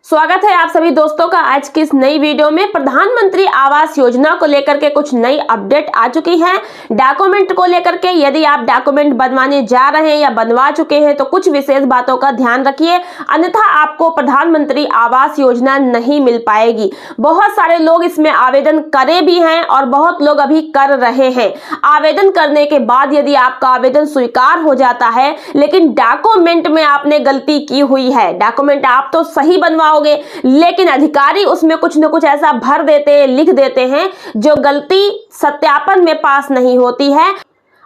स्वागत है आप सभी दोस्तों का आज की इस नई वीडियो में। प्रधानमंत्री आवास योजना को लेकर के कुछ नई अपडेट आ चुकी हैं। डॉक्यूमेंट को लेकर के यदि आप डॉक्यूमेंट बनवाने जा रहे हैं या बनवा चुके हैं तो कुछ विशेष बातों का ध्यान रखिए, अन्यथा आपको प्रधानमंत्री आवास योजना नहीं मिल पाएगी। बहुत सारे लोग इसमें आवेदन करे भी हैं और बहुत लोग अभी कर रहे हैं। आवेदन करने के बाद यदि आपका आवेदन स्वीकार हो जाता है लेकिन डॉक्यूमेंट में आपने गलती की हुई है, डॉक्यूमेंट आप तो सही बनवाओ लेकिन अधिकारी उसमें कुछ न कुछ ऐसा भर देते हैं, लिख देते हैं जो गलती सत्यापन में पास नहीं होती है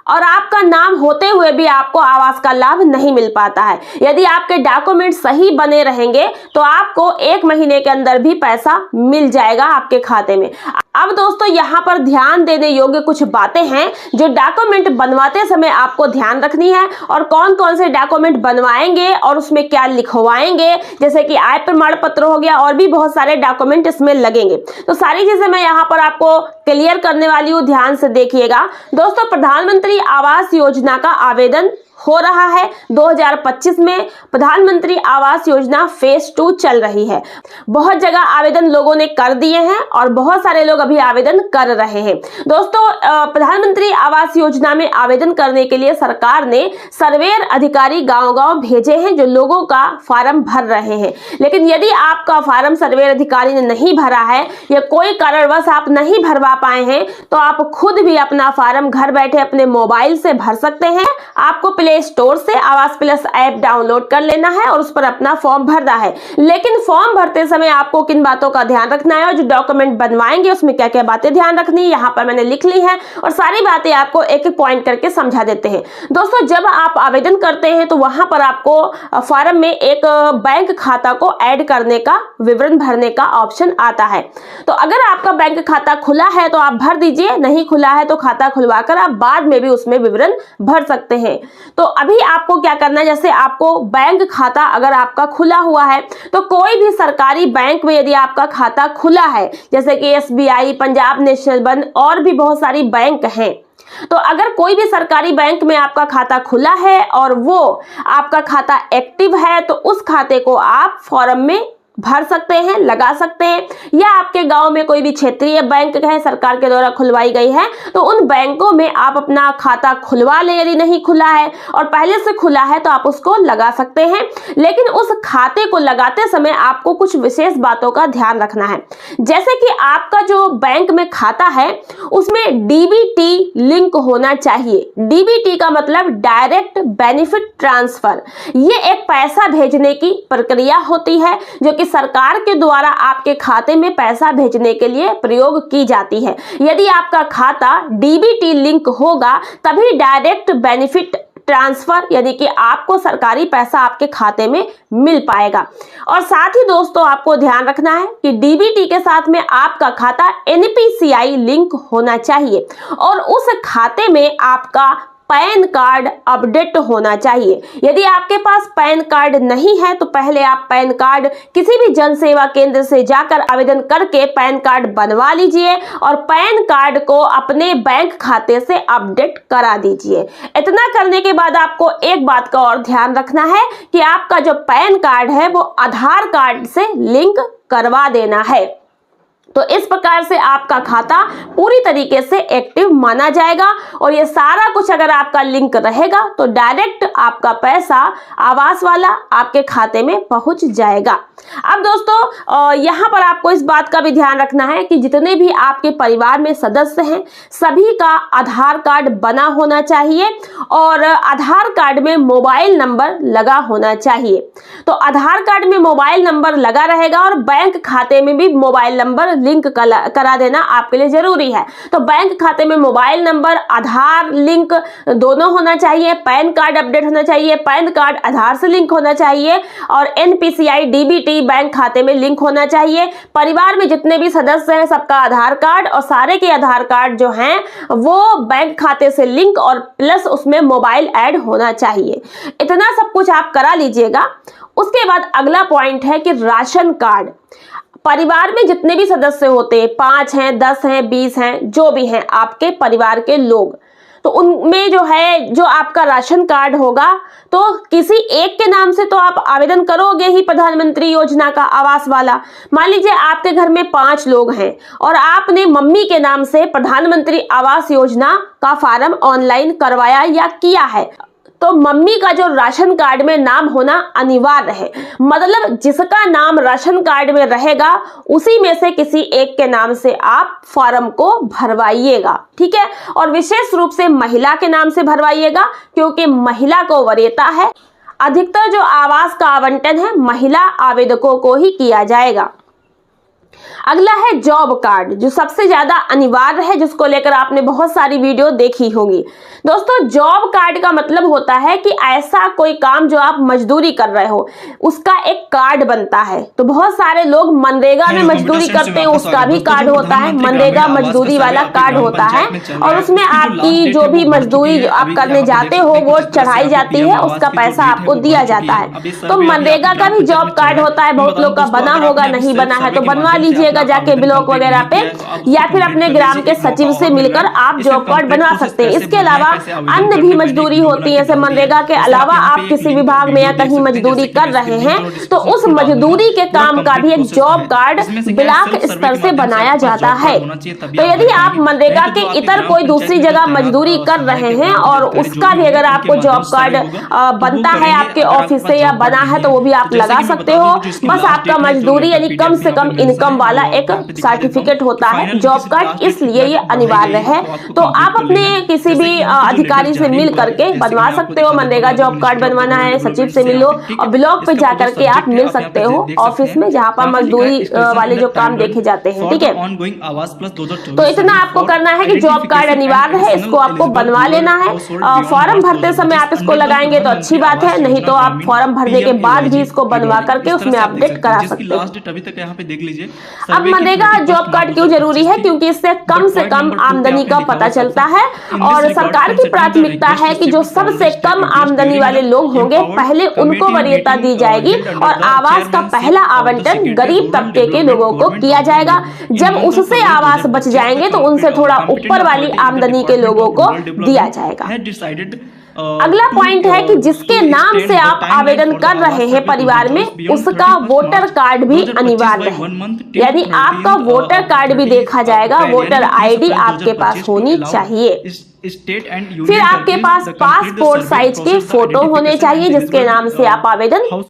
और आपका नाम होते हुए भी आपको आवास का लाभ नहीं मिल पाता है। यदि आपके डॉक्यूमेंट सही बने रहेंगे तो आपको 1 महीने के अंदर भी पैसा मिल जाएगा आपके खाते में। अब दोस्तों यहाँ पर ध्यान देने योग्य कुछ बातें हैं जो डॉक्यूमेंट बनवाते समय आपको ध्यान रखनी है और कौन कौन से डॉक्यूमेंट बनवाएंगे और उसमें क्या लिखवाएंगे, जैसे कि आय प्रमाण पत्र हो गया और भी बहुत सारे डॉक्यूमेंट इसमें लगेंगे। तो सारी चीजें मैं यहाँ पर आपको क्लियर करने वाली हूँ, ध्यान से देखिएगा। दोस्तों, प्रधानमंत्री आवास योजना का आवेदन हो रहा है 2025 में। प्रधानमंत्री आवास योजना फेज 2 चल रही है। बहुत जगह आवेदन लोगों ने कर दिए हैं और बहुत सारे लोग अभी आवेदन कर रहे हैं। दोस्तों, प्रधानमंत्री आवास योजना में आवेदन करने के लिए सरकार ने सर्वेयर अधिकारी गांव-गांव भेजे हैं जो लोगों का फार्म भर रहे हैं। लेकिन यदि आपका फार्म सर्वेयर अधिकारी ने नहीं भरा है या कोई कारणवश आप नहीं भरवा पाए हैं तो आप खुद भी अपना फार्म घर बैठे अपने मोबाइल से भर सकते हैं। आपको प्ले स्टोर से आवास प्लस ऐप डाउनलोड कर लेना है और उस पर अपना फॉर्म भरना है। लेकिन फॉर्म भरते समय आपको किन बातों का ध्यान रखना है और जो डॉक्यूमेंट बनवाएंगे उसमें क्या क्या बातें ध्यान रखनी है, यहाँ पर मैंने लिख ली है और सारी बातें आपको एक एक पॉइंट करके समझा देते हैं। दोस्तों, जब आप आवेदन करते हैं तो वहां पर आपको फॉर्म में एक बैंक खाता को ऐड करने का, विवरण भरने का ऑप्शन आता है। तो अगर आपका बैंक खाता खुला है तो आप भर दीजिए, नहीं खुला है तो खाता खुलवाकर आप बाद में भी उसमें विवरण भर सकते हैं। तो अभी आपको क्या करना है, जैसे आपको बैंक खाता अगर आपका खुला हुआ है तो कोई भी सरकारी बैंक में यदि आपका खाता खुला है, जैसे कि SBI, पंजाब नेशनल बैंक और भी बहुत सारी बैंक हैं, तो अगर कोई भी सरकारी बैंक में आपका खाता खुला है और वो आपका खाता एक्टिव है तो उस खाते को आप फॉर्म में भर सकते हैं, लगा सकते हैं। या आपके गांव में कोई भी क्षेत्रीय बैंक है, सरकार के द्वारा खुलवाई गई है, तो उन बैंकों में आप अपना खाता खुलवा लें। यदि नहीं खुला है और पहले से खुला है तो आप उसको लगा सकते हैं। लेकिन उस खाते को लगाते समय आपको कुछ विशेष बातों का ध्यान रखना है, जैसे कि आपका जो बैंक में खाता है उसमें DBT लिंक होना चाहिए। DBT का मतलब डायरेक्ट बेनिफिट ट्रांसफर। ये एक पैसा भेजने की प्रक्रिया होती है जो कि सरकार के द्वारा आपके खाते में पैसा भेजने के लिए प्रयोग की जाती है। यदि आपका खाता DBT लिंक होगा तभी डायरेक्ट बेनिफिट ट्रांसफर यानी कि आपको सरकारी पैसा आपके खाते में मिल पाएगा। और साथ ही दोस्तों, आपको ध्यान रखना है कि DBT के साथ में आपका खाता NPCI लिंक होना चाहिए और उस खाते में आपका पैन कार्ड अपडेट होना चाहिए। यदि आपके पास पैन कार्ड नहीं है तो पहले आप पैन कार्ड किसी भी जन सेवा केंद्र से जाकर आवेदन करके पैन कार्ड बनवा लीजिए और पैन कार्ड को अपने बैंक खाते से अपडेट करा दीजिए। इतना करने के बाद आपको एक बात का और ध्यान रखना है कि आपका जो पैन कार्ड है वो आधार कार्ड से लिंक करवा देना है। तो इस प्रकार से आपका खाता पूरी तरीके से एक्टिव माना जाएगा और ये सारा कुछ अगर आपका लिंक रहेगा तो डायरेक्ट आपका पैसा आवास वाला आपके खाते में पहुंच जाएगा। अब दोस्तों, यहाँ पर आपको इस बात का भी ध्यान रखना है कि जितने भी आपके परिवार में सदस्य हैं सभी का आधार कार्ड बना होना चाहिए और आधार कार्ड में मोबाइल नंबर लगा होना चाहिए। तो आधार कार्ड में मोबाइल नंबर लगा रहेगा और बैंक खाते में भी मोबाइल नंबर लिंक करा देना आपके लिए जरूरी है। तो बैंक खाते में मोबाइल नंबर, आधार लिंक दोनों होना चाहिए, पैन कार्ड अपडेट होना चाहिए, पैन कार्ड आधार से लिंक होना चाहिए और NPCI DBT बैंक खाते में लिंक होना चाहिए। परिवार में जितने भी सदस्य हैं सबका आधार कार्ड और सारे के आधार कार्ड जो हैं वो बैंक खाते से लिंक और प्लस उसमें मोबाइल ऐड होना चाहिए। इतना सब कुछ आप करा लीजिएगा। उसके बाद अगला पॉइंट है कि राशन कार्ड। परिवार में जितने भी सदस्य होते हैं, 5 हैं, 10 हैं, 20 हैं, जो भी हैं आपके परिवार के लोग, तो उनमें जो है जो आपका राशन कार्ड होगा तो किसी एक के नाम से तो आप आवेदन करोगे ही प्रधानमंत्री योजना का आवास वाला। मान लीजिए आपके घर में 5 लोग हैं और आपने मम्मी के नाम से प्रधानमंत्री आवास योजना का फॉर्म ऑनलाइन करवाया या किया है, तो मम्मी का जो राशन कार्ड में नाम होना अनिवार्य है। मतलब जिसका नाम राशन कार्ड में रहेगा उसी में से किसी एक के नाम से आप फॉर्म को भरवाइएगा, ठीक है। और विशेष रूप से महिला के नाम से भरवाइएगा क्योंकि महिला को वरीयता है। अधिकतर जो आवास का आवंटन है महिला आवेदकों को ही किया जाएगा। अगला है जॉब कार्ड, जो सबसे ज्यादा अनिवार्य है, जिसको लेकर आपने बहुत सारी वीडियो देखी होंगी। दोस्तों जॉब कार्ड का मतलब होता है कि ऐसा कोई काम जो आप मजदूरी कर रहे हो उसका एक कार्ड बनता है। तो बहुत सारे लोग मनरेगा में मजदूरी करते हैं, उसका भी कार्ड होता है, मनरेगा मजदूरी वाला कार्ड होता है और उसमें आपकी जो भी मजदूरी आप करने जाते हो वो चढ़ाई जाती है, उसका पैसा आपको दिया जाता है। तो मनरेगा का भी जॉब कार्ड होता है, बहुत लोग का बना होगा, नहीं बना है तो बनवा लीजिएगा जाके ब्लॉक वगैरह पे, या फिर अपने ग्राम के सचिव से मिलकर आप जॉब कार्ड बनवा सकते हैं। इसके अलावा अन्य भी मजदूरी होती है, जैसे मनरेगा के अलावा आप किसी विभाग में या कहीं मजदूरी कर रहे हैं तो उस मजदूरी के काम का भी एक जॉब कार्ड ब्लॉक स्तर से बनाया जाता है। तो यदि आप मनरेगा के इतर कोई दूसरी जगह मजदूरी कर रहे हैं और उसका भी अगर आपको जॉब कार्ड बनता है आपके ऑफिस से या बना है तो वो भी आप लगा सकते हो। बस आपका मजदूरी यानी कम से कम इनकम वाला एक सर्टिफिकेट होता है जॉब कार्ड, इसलिए ये अनिवार्य है। तो आप अपने किसी भी अधिकारी से मिल करके बनवा सकते हो। मनरेगा जॉब कार्ड बनवाना है सचिव से मिलो और ब्लॉक पे जाकर के आप मिल सकते हो ऑफिस में जहां पर मजदूरी वाले जो काम देखे जाते हैं, ठीक है। तो इतना आपको करना है कि जॉब कार्ड अनिवार्य है, इसको आपको बनवा लेना है। फॉर्म भरते समय आप इसको लगाएंगे तो अच्छी बात है, नहीं तो आप फॉर्म भरने के बाद भी इसको बनवा करके उसमें अपडेट करा सकते हैं। अब मनरेगा जॉब कार्ड क्यों जरूरी है? क्योंकि इससे कम से कम आमदनी का पता चलता है और सरकार की प्राथमिकता है कि जो सबसे कम आमदनी वाले लोग होंगे पहले उनको वरीयता दी जाएगी और आवास का पहला आवंटन गरीब तबके के लोगों को किया जाएगा। जब उससे आवास बच जाएंगे तो उनसे थोड़ा ऊपर वाली आमदनी के लोगों को दिया जाएगा। अगला पॉइंट है कि जिसके नाम से आप आवेदन कर रहे हैं परिवार में उसका वोटर कार्ड भी अनिवार्य है, यानी आपका वोटर कार्ड भी देखा जाएगा, वोटर आईडी आपके पास होनी चाहिए। फिर आपके पास पासपोर्ट साइज के फोटो होने चाहिए जिसके नाम से आप आवेदन